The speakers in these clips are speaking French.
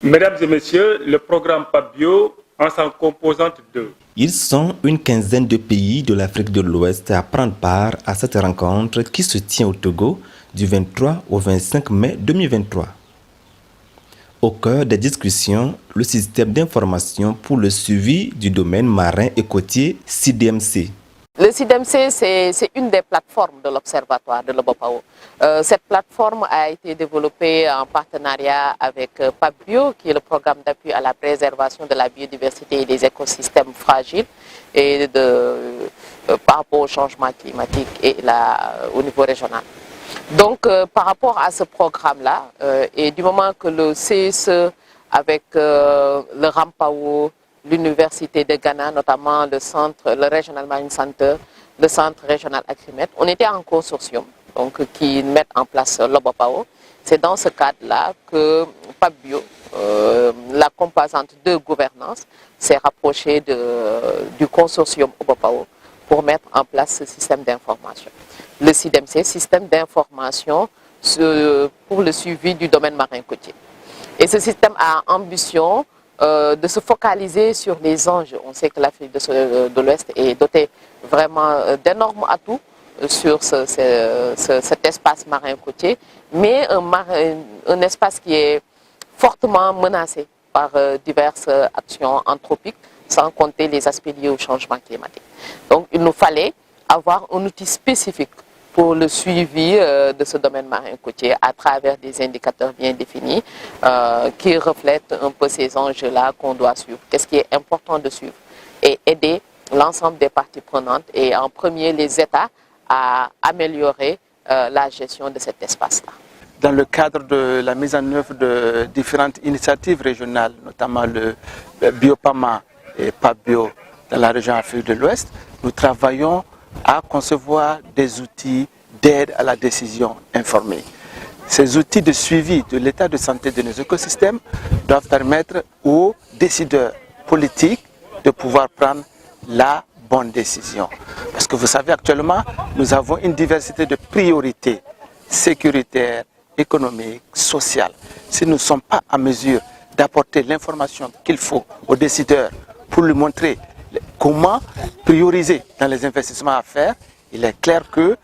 Mesdames et messieurs, le programme PAPBio en s'en composante deux. Ils sont une quinzaine de pays de l'Afrique de l'Ouest à prendre part à cette rencontre qui se tient au Togo du 23 au 25 mai 2023. Au cœur des discussions, le système d'information pour le suivi du domaine marin et côtier SIDMC. Le SIDMC, c'est une des plateformes de l'Observatoire de l'Obopao. Cette plateforme a été développée en partenariat avec PAPBio, qui est le programme d'appui à la préservation de la biodiversité et des écosystèmes fragiles et par rapport au changement climatique et au niveau régional. Donc, par rapport à ce programme-là, et du moment que le CSE, avec le RAMPAO, l'Université de Ghana, notamment le Regional Marine Center, le Centre régional Acrimet, on était en consortium, donc qui mettent en place l'Obopao. C'est dans ce cadre-là que PAPBio, la composante de gouvernance, s'est rapprochée du consortium Obopao pour mettre en place ce système d'information. Le SIDMC, système d'information pour le suivi du domaine marin côtier. Et ce système a ambition de se focaliser sur les enjeux. On sait que l'Afrique de l'Ouest est dotée vraiment d'énormes atouts sur cet espace marin côtier, mais un espace qui est fortement menacé par diverses actions anthropiques, sans compter les aspects liés au changement climatique. Donc il nous fallait avoir un outil spécifique pour le suivi de ce domaine marin côtier à travers des indicateurs bien définis qui reflètent un peu ces enjeux-là qu'on doit suivre. Qu'est-ce qui est important de suivre et aider l'ensemble des parties prenantes et en premier les États à améliorer la gestion de cet espace-là. Dans le cadre de la mise en œuvre de différentes initiatives régionales, notamment le Biopama et PAPBio dans la région Afrique de l'Ouest, nous travaillons à concevoir des outils d'aide à la décision informée. Ces outils de suivi de l'état de santé de nos écosystèmes doivent permettre aux décideurs politiques de pouvoir prendre la bonne décision. Parce que vous savez, actuellement, nous avons une diversité de priorités sécuritaires, économiques, sociales. Si nous ne sommes pas en mesure d'apporter l'information qu'il faut aux décideurs pour lui montrer comment prioriser dans les investissements à faire, il est clair que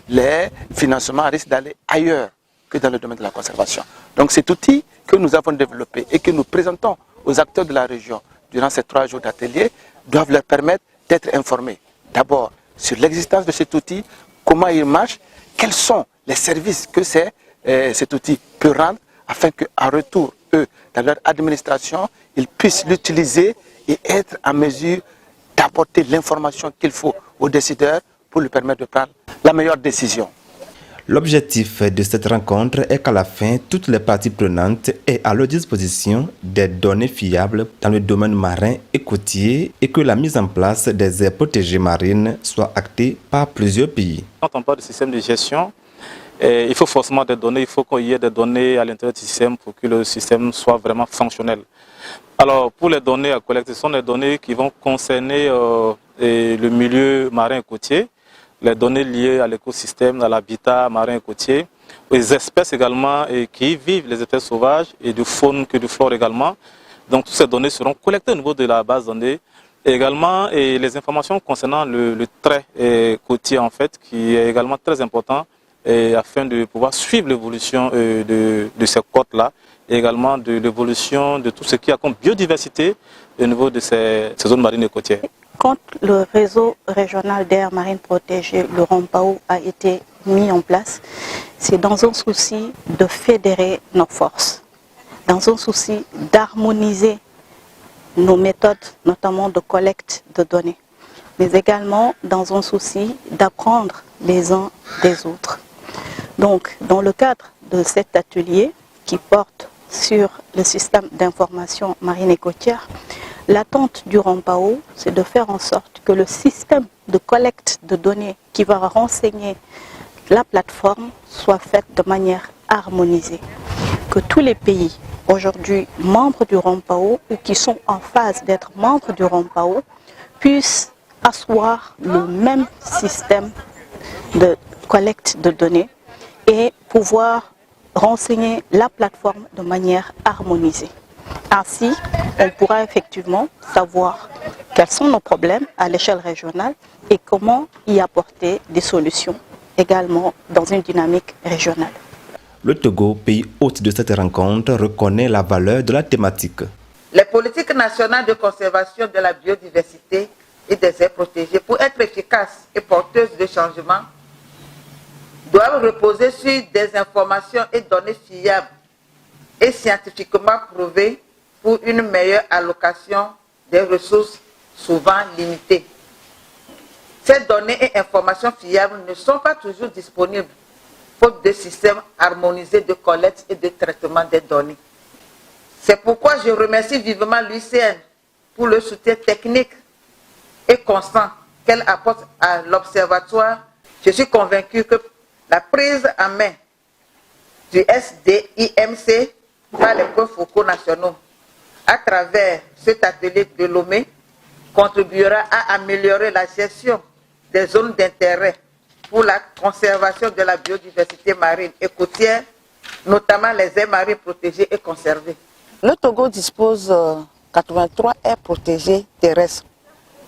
les financements risquent d'aller ailleurs que dans le domaine de la conservation. Donc cet outil que nous avons développé et que nous présentons aux acteurs de la région durant ces 3 jours d'atelier doivent leur permettre d'être informés. D'abord sur l'existence de cet outil, comment il marche, quels sont les services que cet outil peut rendre afin qu'en retour, eux, dans leur administration, ils puissent l'utiliser et être en mesure d'apporter l'information qu'il faut aux décideurs pour lui permettre de prendre la meilleure décision. L'objectif de cette rencontre est qu'à la fin, toutes les parties prenantes aient à leur disposition des données fiables dans le domaine marin et côtier et que la mise en place des aires protégées marines soit actée par plusieurs pays. Quand on parle de système de gestion, il faut forcément des données, il faut qu'il y ait des données à l'intérieur du système pour que le système soit vraiment fonctionnel. Alors, pour les données à collecter, ce sont des données qui vont concerner le milieu marin et côtier, les données liées à l'écosystème, à l'habitat marin et côtier, les espèces également qui vivent, les espèces sauvages, et de faune que de flore également. Donc, toutes ces données seront collectées au niveau de la base de données. Et également, les informations concernant le trait côtier, en fait, qui est également très important, afin de pouvoir suivre l'évolution de ces côtes-là, et également de l'évolution de tout ce qui a comme biodiversité au niveau de ces zones marines et côtières. Quand le réseau régional d'aires marines protégées, le RAMPAO, a été mis en place, c'est dans un souci de fédérer nos forces, dans un souci d'harmoniser nos méthodes, notamment de collecte de données, mais également dans un souci d'apprendre les uns des autres. Donc, dans le cadre de cet atelier qui porte sur le système d'information marine et côtière, l'attente du RAMPAO, c'est de faire en sorte que le système de collecte de données qui va renseigner la plateforme soit fait de manière harmonisée. Que tous les pays aujourd'hui membres du RAMPAO ou qui sont en phase d'être membres du RAMPAO puissent asseoir le même système de collecte de données et pouvoir renseigner la plateforme de manière harmonisée. Ainsi, on pourra effectivement savoir quels sont nos problèmes à l'échelle régionale et comment y apporter des solutions également dans une dynamique régionale. Le Togo, pays hôte de cette rencontre, reconnaît la valeur de la thématique. Les politiques nationales de conservation de la biodiversité et des aires protégées, pour être efficaces et porteuses de changement, doivent reposer sur des informations et données fiables et scientifiquement prouvées pour une meilleure allocation des ressources souvent limitées. Ces données et informations fiables ne sont pas toujours disponibles, faute de systèmes harmonisés de collecte et de traitement des données. C'est pourquoi je remercie vivement l'UICN pour le soutien technique et constant qu'elle apporte à l'Observatoire. Je suis convaincu que la prise en main du SDIMC par les points focaux nationaux à travers cet atelier de Lomé contribuera à améliorer la gestion des zones d'intérêt pour la conservation de la biodiversité marine et côtière, notamment les aires marines protégées et conservées. Le Togo dispose de 83 aires protégées terrestres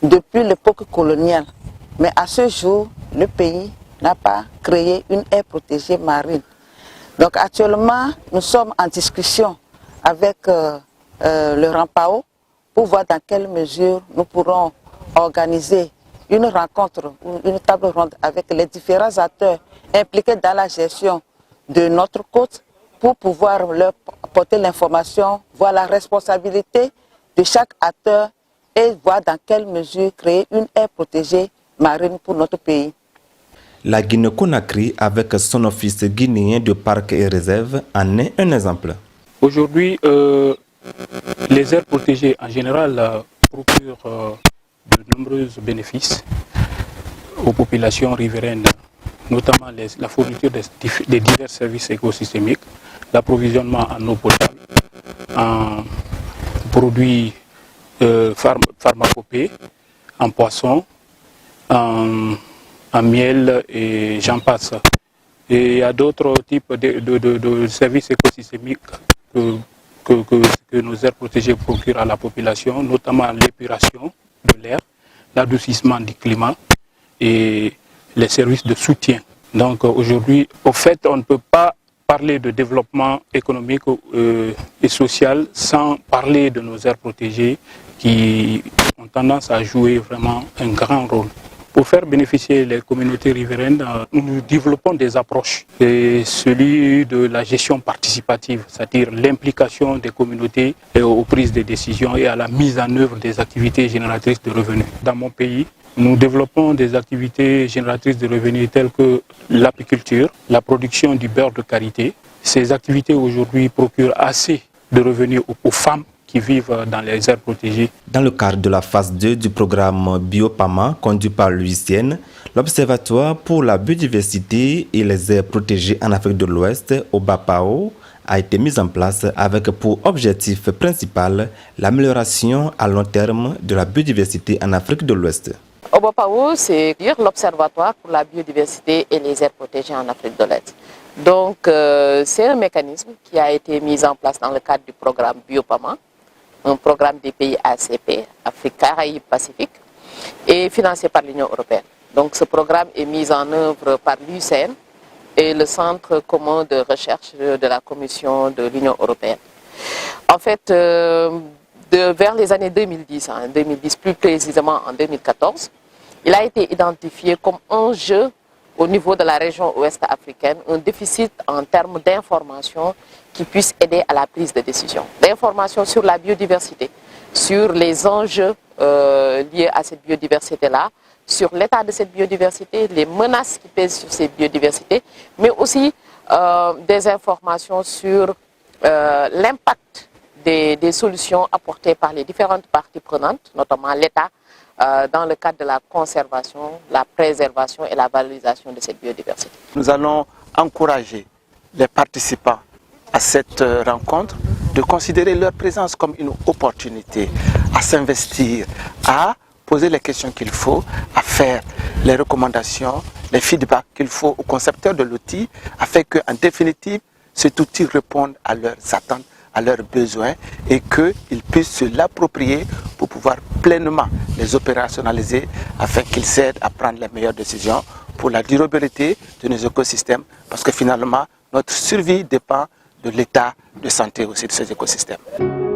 depuis l'époque coloniale. Mais à ce jour, le pays n'a pas créé une aire protégée marine. Donc actuellement, nous sommes en discussion avec le RAMPAO pour voir dans quelle mesure nous pourrons organiser une rencontre, une table ronde avec les différents acteurs impliqués dans la gestion de notre côte pour pouvoir leur apporter l'information, voir la responsabilité de chaque acteur et voir dans quelle mesure créer une aire protégée marine pour notre pays. La Guinée-Conakry, avec son office guinéen de parcs et réserves, en est un exemple. Aujourd'hui, les aires protégées en général procurent de nombreux bénéfices aux populations riveraines, notamment la fourniture des divers services écosystémiques, l'approvisionnement en eau potable, en produits pharmacopées, en poissons, en miel et j'en passe. Et il y a d'autres types de services écosystémiques que nos aires protégées procurent à la population, notamment l'épuration de l'air, l'adoucissement du climat et les services de soutien. Donc aujourd'hui, au fait, on ne peut pas parler de développement économique et social sans parler de nos aires protégées qui ont tendance à jouer vraiment un grand rôle. Pour faire bénéficier les communautés riveraines, nous développons des approches. C'est celui de la gestion participative, c'est-à-dire l'implication des communautés aux prises de décisions et à la mise en œuvre des activités génératrices de revenus. Dans mon pays, nous développons des activités génératrices de revenus telles que l'apiculture, la production du beurre de karité. Ces activités aujourd'hui procurent assez de revenus aux femmes qui vivent dans les aires protégées. Dans le cadre de la phase 2 du programme Biopama conduit par l'UICN, l'Observatoire pour la biodiversité et les aires protégées en Afrique de l'Ouest, OBAPAO, a été mis en place avec pour objectif principal l'amélioration à long terme de la biodiversité en Afrique de l'Ouest. OBAPAO, c'est l'Observatoire pour la biodiversité et les aires protégées en Afrique de l'Est. Donc, c'est un mécanisme qui a été mis en place dans le cadre du programme Biopama, un programme des pays ACP, Afrique, Caraïbes, Pacifique, et financé par l'Union européenne. Donc ce programme est mis en œuvre par l'UICN et le Centre commun de recherche de la Commission de l'Union européenne. En fait, vers les années 2010, 2010 plus précisément en 2014, il a été identifié comme enjeu au niveau de la région ouest africaine, un déficit en termes d'information qui puisse aider à la prise de décision. D'informations sur la biodiversité, sur les enjeux liés à cette biodiversité-là, sur l'état de cette biodiversité, les menaces qui pèsent sur cette biodiversité, mais aussi des informations sur l'impact des solutions apportées par les différentes parties prenantes, notamment l'État, dans le cadre de la conservation, la préservation et la valorisation de cette biodiversité. Nous allons encourager les participants à cette rencontre de considérer leur présence comme une opportunité à s'investir, à poser les questions qu'il faut, à faire les recommandations, les feedbacks qu'il faut aux concepteurs de l'outil, afin qu'en définitive, cet outil réponde à leurs attentes, à leurs besoins et qu'ils puissent se l'approprier pour pouvoir pleinement les opérationnaliser afin qu'ils aident à prendre les meilleures décisions pour la durabilité de nos écosystèmes parce que finalement, notre survie dépend de l'état de santé aussi de ces écosystèmes.